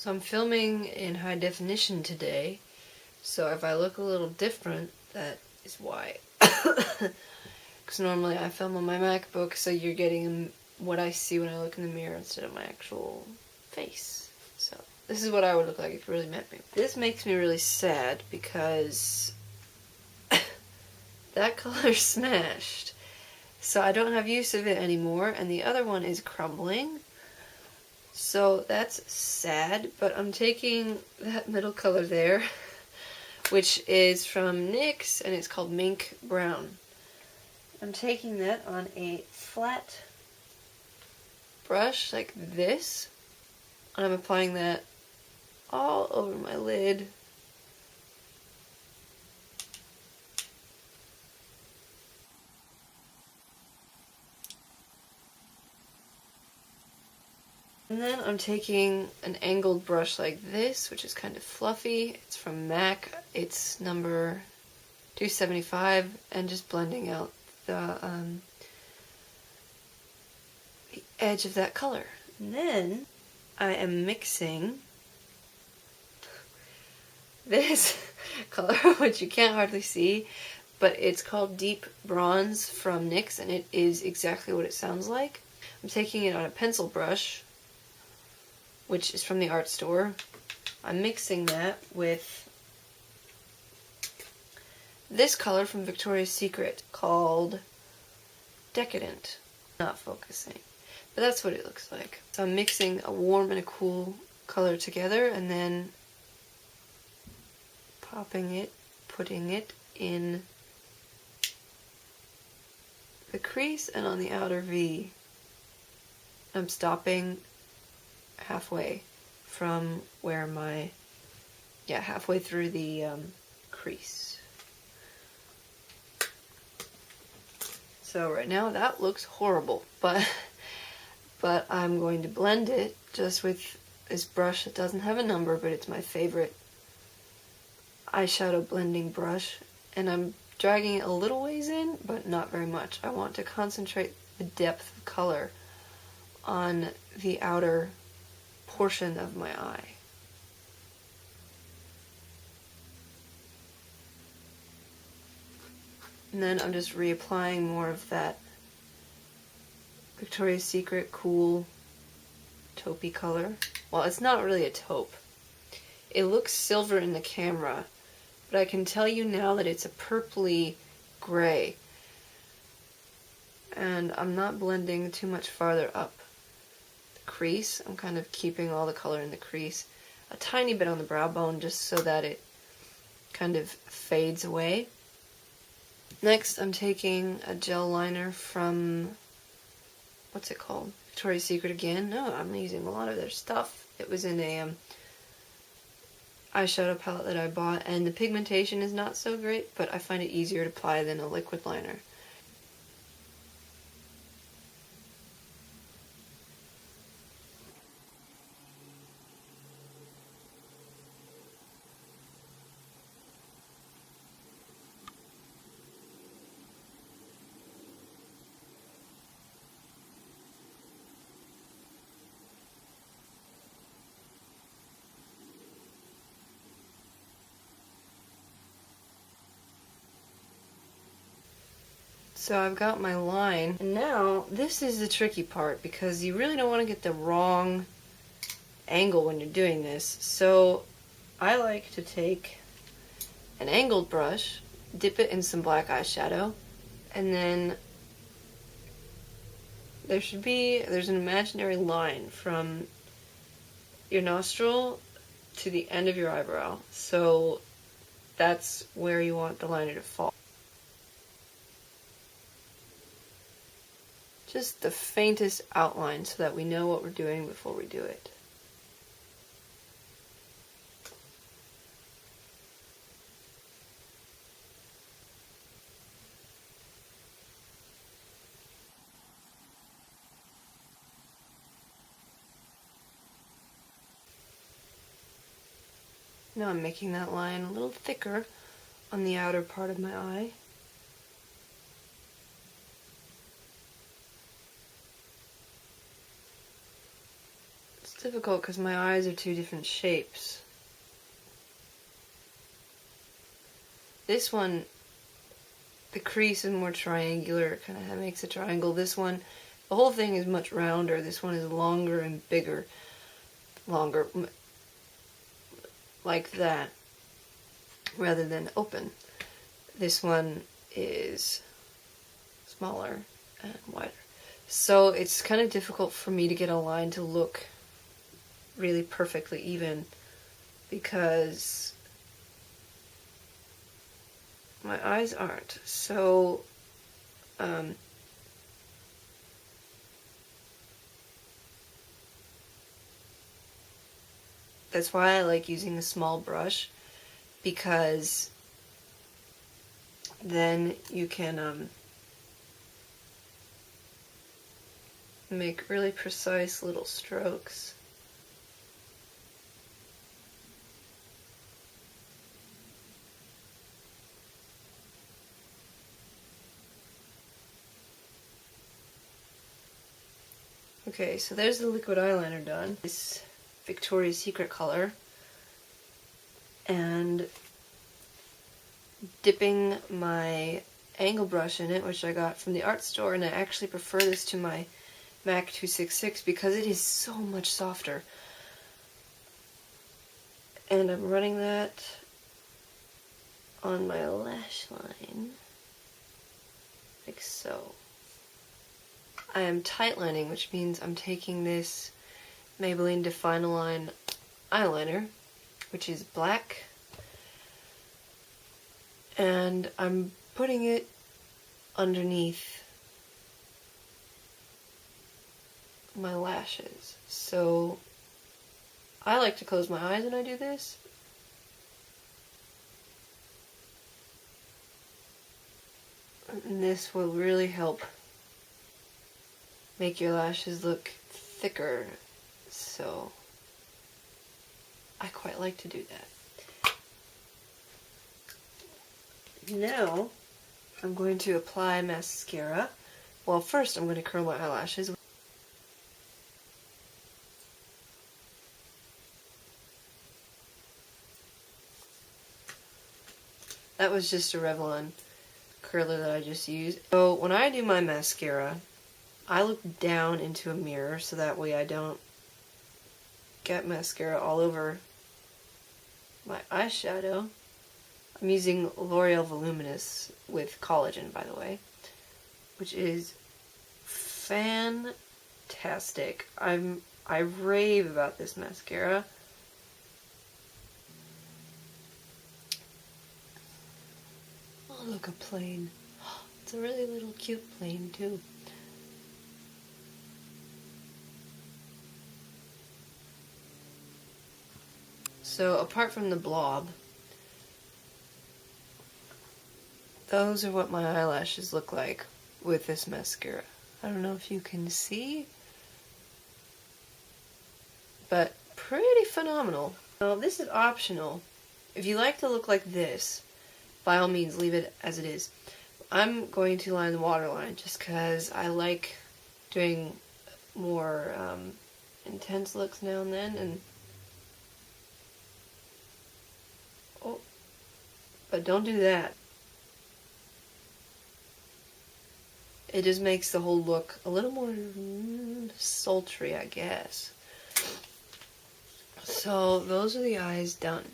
So I'm filming in high definition today, so if I look a little different, that is why. Because normally I film on my MacBook, so you're getting what I see when I look in the mirror instead of my actual face. So this is what I would look like if you really met me. This makes me really sad because that color smashed. So I don't have use of it anymore, and the other one is crumbling. So that's sad, but I'm taking that middle color there, which is from NYX, and it's called Mink Brown. I'm taking that on a flat brush like this, and I'm applying that all over my lid. And then I'm taking an angled brush like this, which is kind of fluffy. It's from MAC. It's number 275, and just blending out the edge of that color. And then I am mixing this color, which you can't hardly see, but it's called Deep Bronze from NYX, and it is exactly what it sounds like. I'm taking it on a pencil brush, which is from the art store. I'm mixing that with this color from Victoria's Secret called Decadent. Not focusing, but that's what it looks like. So I'm mixing a warm and a cool color together, and then popping it, putting it in the crease and on the outer V. I'm stopping halfway from where my, halfway through the crease. So right now that looks horrible, but I'm going to blend it just with this brush that doesn't have a number, but it's my favorite eyeshadow blending brush, and I'm dragging it a little ways in, but not very much. I want to concentrate the depth of color on the outer portion of my eye. And then I'm just reapplying more of that Victoria's Secret cool taupey color. Well, it's not really a taupe. It looks silver in the camera, but I can tell you now that it's a purpley gray. And I'm not blending too much farther up the crease. I'm kind of keeping all the color in the crease. A tiny bit on the brow bone just so that it kind of fades away. Next, I'm taking a gel liner from, what's it called? Victoria's Secret again? No, I'm using a lot of their stuff. It was in a eyeshadow palette that I bought, and the pigmentation is not so great, but I find it easier to apply than a liquid liner. So I've got my line, and now this is the tricky part because you really don't want to get the wrong angle when you're doing this. So I like to take an angled brush, dip it in some black eyeshadow, and then there's an imaginary line from your nostril to the end of your eyebrow. So that's where you want the liner to fall. Just the faintest outline so that we know what we're doing before we do it. Now I'm making that line a little thicker on the outer part of my eye. difficult because my eyes are two different shapes. This one, the crease is more triangular, kind of makes a triangle. This one, the whole thing is much rounder. This one is longer and bigger. Longer, like that, rather than open. This one is smaller and wider. So it's kind of difficult for me to get a line to look really perfectly even because my eyes aren't. So that's why I like using a small brush, because then you can make really precise little strokes. Okay, so there's the liquid eyeliner done. This Victoria's Secret color. And dipping my angle brush in it, which I got from the art store, and I actually prefer this to my MAC 266 because it is so much softer. And I'm running that on my lash line, like so. I am tightlining, which means I'm taking this Maybelline Define-A-Line eyeliner, which is black, and I'm putting it underneath my lashes. So I like to close my eyes when I do this. And this will really help make your lashes look thicker. So I quite like to do that. Now I'm going to apply mascara. Well, first I'm going to curl my eyelashes. That was just a Revlon curler that I just used. So when I do my mascara, I look down into a mirror so that way I don't get mascara all over my eyeshadow. I'm using L'Oreal Voluminous with collagen, by the way, which is fantastic. I rave about this mascara. Oh, look, a plane. It's a really little cute plane, too. So, apart from the blob, those are what my eyelashes look like with this mascara. I don't know if you can see, but pretty phenomenal. Now, this is optional. If you like to look like this, by all means, leave it as it is. I'm going to line the waterline just because I like doing more intense looks now and then, and but don't do that. It just makes the whole look a little more sultry, I guess. So those are the eyes done.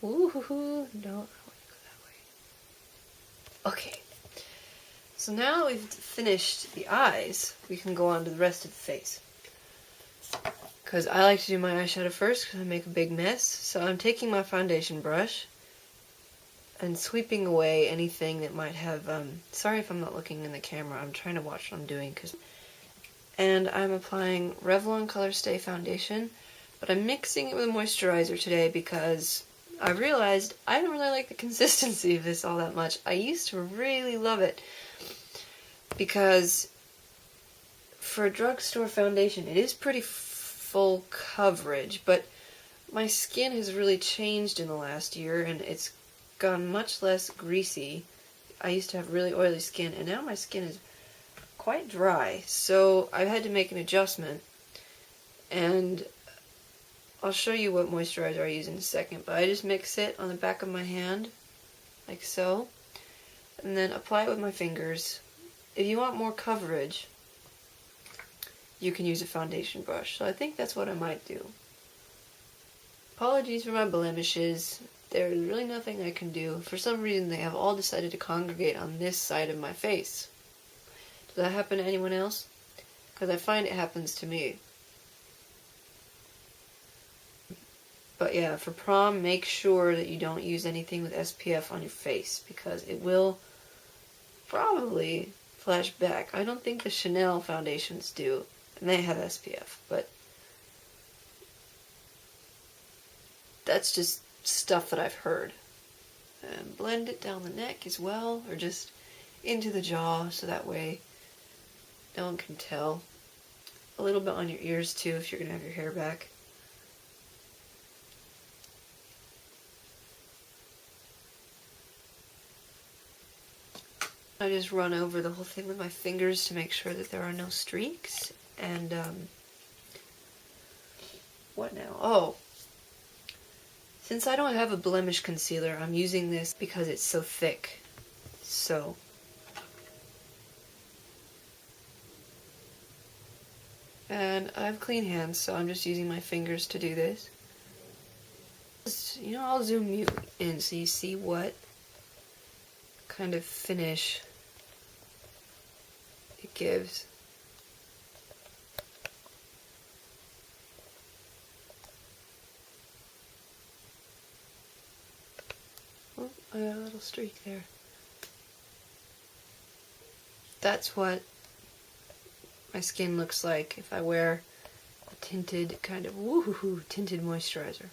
Ooh, no, I want to go that way. Okay. So now we've finished the eyes, we can go on to the rest of the face. Because I like to do my eyeshadow first because I make a big mess. So I'm taking my foundation brush and sweeping away anything that might have, sorry if I'm not looking in the camera, I'm trying to watch what I'm doing. And I'm applying Revlon Color Stay Foundation, but I'm mixing it with a moisturizer today because I realized I don't really like the consistency of this all that much. I used to really love it because for a drugstore foundation, it is pretty full coverage, but my skin has really changed in the last year and it's gone much less greasy. I used to have really oily skin, and now my skin is quite dry, so I had to make an adjustment, and I'll show you what moisturizer I use in a second, but I just mix it on the back of my hand, like so, and then apply it with my fingers. If you want more coverage, you can use a foundation brush, so I think that's what I might do. Apologies for my blemishes. There's really nothing I can do. For some reason, they have all decided to congregate on this side of my face. Does that happen to anyone else? Because I find it happens to me. But yeah, for prom, make sure that you don't use anything with SPF on your face, because it will probably flash back. I don't think the Chanel foundations do, and they have SPF, but that's just stuff that I've heard. And blend it down the neck as well, or just into the jaw, so that way no one can tell. A little bit on your ears too, if you're going to have your hair back. I just run over the whole thing with my fingers to make sure that there are no streaks. And, what now? Oh, since I don't have a blemish concealer, I'm using this because it's so thick. So, and I have clean hands, so I'm just using my fingers to do this. You know, I'll zoom you in so you see what kind of finish it gives. Oh, I got a little streak there. That's what my skin looks like if I wear a tinted kind of tinted moisturizer.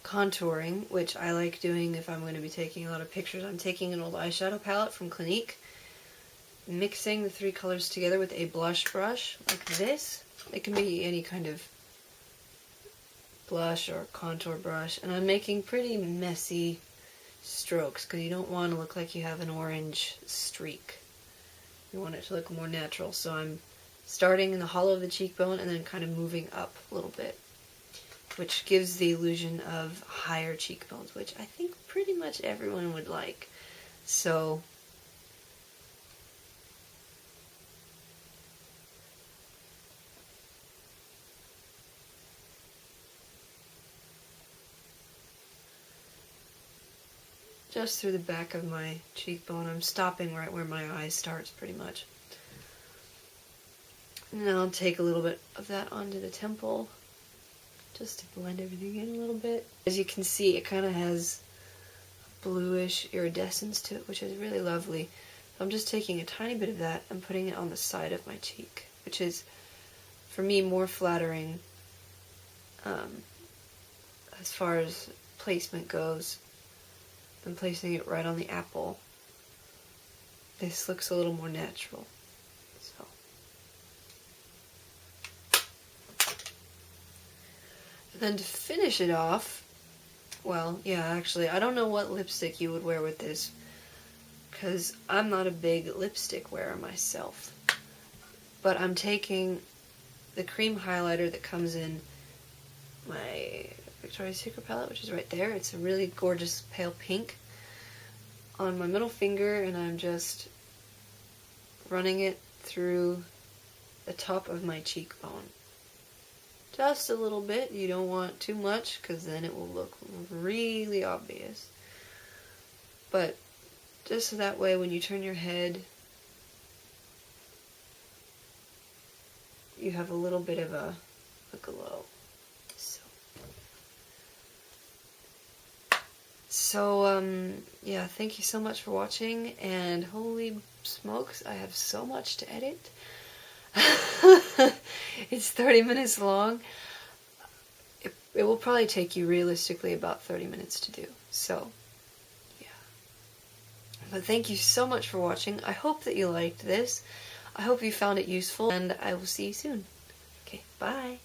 Contouring, which I like doing if I'm going to be taking a lot of pictures. I'm taking an old eyeshadow palette from Clinique, mixing the three colors together with a blush brush like this. It can be any kind of blush or contour brush, and I'm making pretty messy strokes because you don't want to look like you have an orange streak. You want it to look more natural, so I'm starting in the hollow of the cheekbone and then kind of moving up a little bit, which gives the illusion of higher cheekbones, which I think pretty much everyone would like. So, just through the back of my cheekbone, I'm stopping right where my eye starts pretty much. And then I'll take a little bit of that onto the temple, just to blend everything in a little bit. As you can see, it kind of has a bluish iridescence to it, which is really lovely. So I'm just taking a tiny bit of that and putting it on the side of my cheek, which is, for me, more flattering as far as placement goes than placing it right on the apple. This looks a little more natural. So. Then to finish it off, well, yeah, actually, I don't know what lipstick you would wear with this, because I'm not a big lipstick wearer myself. But I'm taking the cream highlighter that comes in my Victoria's Secret palette, which is right there. It's a really gorgeous pale pink, on my middle finger, and I'm just running it through the top of my cheekbone. Just a little bit. You don't want too much, because then it will look really obvious. But just so that way when you turn your head, you have a little bit of a glow. So, yeah, thank you so much for watching, and holy smokes, I have so much to edit. It's 30 minutes long. It will probably take you realistically about 30 minutes to do, so, yeah. But thank you so much for watching. I hope that you liked this. I hope you found it useful, and I will see you soon. Okay, bye.